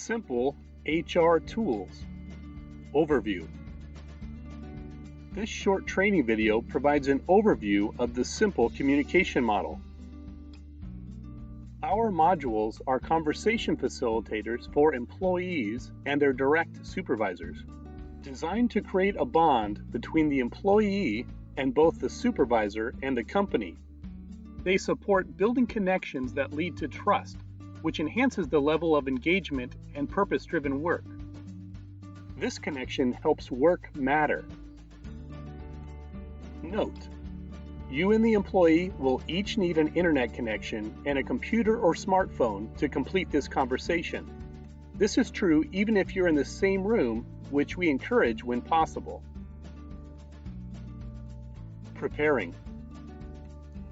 Simple HR tools. Overview. This short training video provides an overview of the simple communication model. Our modules are conversation facilitators for employees and their direct supervisors, designed to create a bond between the employee and both the supervisor and the company. They support building connections that lead to trust, which enhances the level of engagement and purpose-driven work. This connection helps work matter. Note: you and the employee will each need an internet connection and a computer or smartphone to complete this conversation. This is true even if you're in the same room, which we encourage when possible. Preparing.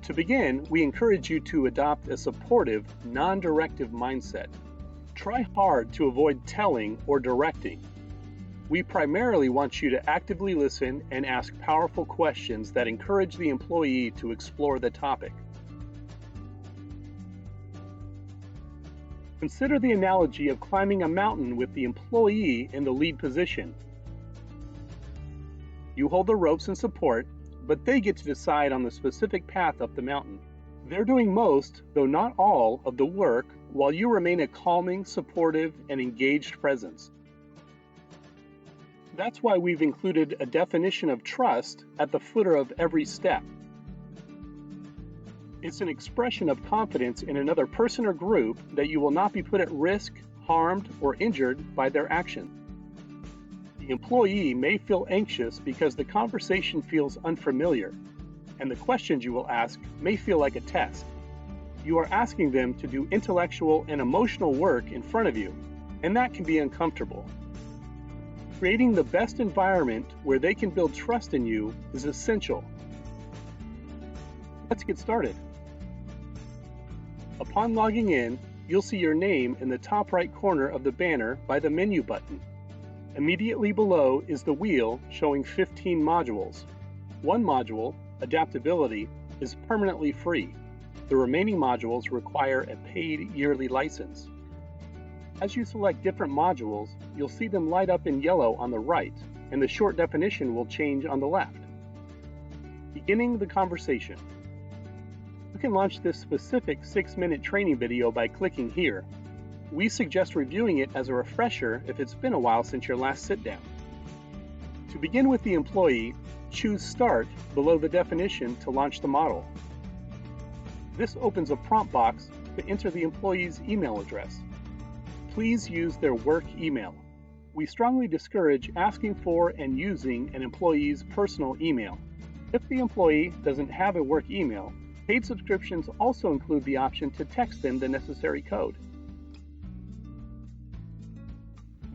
To begin, we encourage you to adopt a supportive, non-directive mindset. Try hard to avoid telling or directing. We primarily want you to actively listen and ask powerful questions that encourage the employee to explore the topic. Consider the analogy of climbing a mountain with the employee in the lead position. You hold the ropes and support, but they get to decide on the specific path up the mountain. They're doing most, though not all, of the work, while you remain a calming, supportive, and engaged presence. That's why we've included a definition of trust at the footer of every step. It's an expression of confidence in another person or group that you will not be put at risk, harmed, or injured by their actions. The employee may feel anxious because the conversation feels unfamiliar, and the questions you will ask may feel like a test. You are asking them to do intellectual and emotional work in front of you, and that can be uncomfortable. Creating the best environment where they can build trust in you is essential. Let's get started. Upon logging in, you'll see your name in the top right corner of the banner by the menu button. Immediately below is the wheel showing 15 modules. One module, Adaptability, is permanently free. The remaining modules require a paid yearly license. As you select different modules, you'll see them light up in yellow on the right, and the short definition will change on the left. Beginning the conversation. You can launch this specific 6-minute training video by clicking here. We suggest reviewing it as a refresher if it's been a while since your last sit-down. To begin with the employee, choose Start below the definition to launch the model. This opens a prompt box to enter the employee's email address. Please use their work email. We strongly discourage asking for and using an employee's personal email. If the employee doesn't have a work email, paid subscriptions also include the option to text them the necessary code.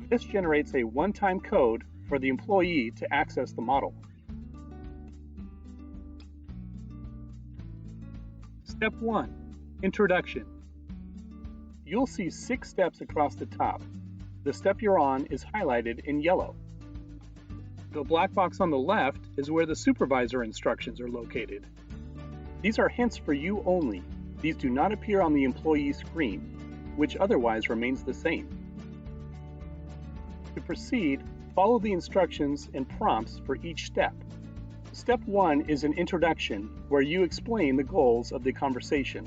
This generates a one-time code for the employee to access the model. Step 1. Introduction. You'll see 6 steps across the top. The step you're on is highlighted in yellow. The black box on the left is where the supervisor instructions are located. These are hints for you only. These do not appear on the employee screen, which otherwise remains the same. To proceed, follow the instructions and prompts for each step. Step 1 is an introduction where you explain the goals of the conversation.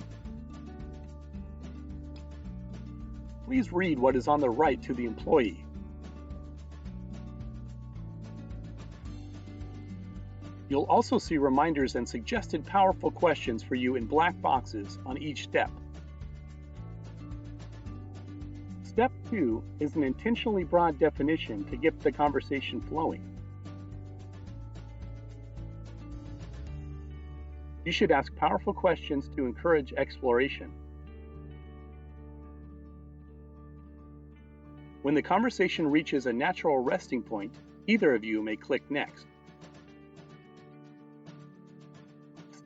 Please read what is on the right to the employee. You'll also see reminders and suggested powerful questions for you in black boxes on each step. Step 2 is an intentionally broad definition to get the conversation flowing. You should ask powerful questions to encourage exploration. When the conversation reaches a natural resting point, either of you may click Next.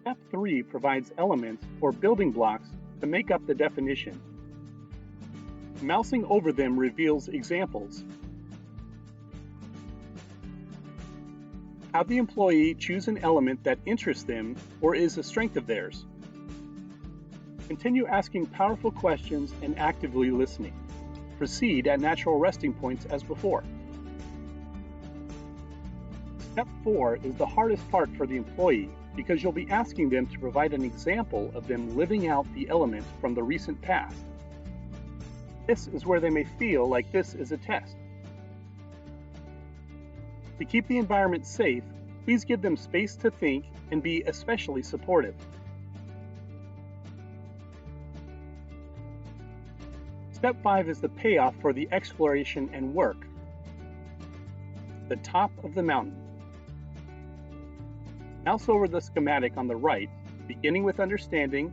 Step 3 provides elements or building blocks to make up the definition. Mousing over them reveals examples. Have the employee choose an element that interests them or is a strength of theirs. Continue asking powerful questions and actively listening. Proceed at natural resting points as before. Step 4 is the hardest part for the employee because you'll be asking them to provide an example of them living out the element from the recent past. This is where they may feel like this is a test. To keep the environment safe, please give them space to think and be especially supportive. Step 5 is the payoff for the exploration and work. The top of the mountain. Mouse over the schematic on the right, beginning with understanding,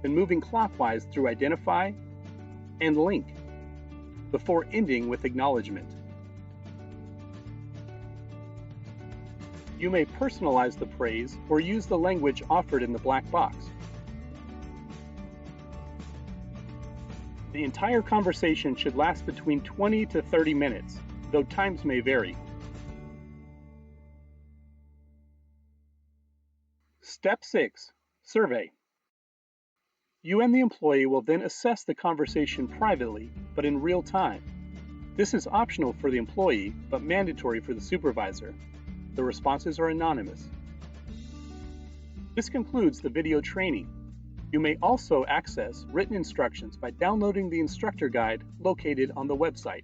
then moving clockwise through identify and link, before ending with acknowledgement. You may personalize the praise or use the language offered in the black box. The entire conversation should last between 20 to 30 minutes, though times may vary. Step 6. Survey. You and the employee will then assess the conversation privately, but in real time. This is optional for the employee, but mandatory for the supervisor. The responses are anonymous. This concludes the video training. You may also access written instructions by downloading the instructor guide located on the website.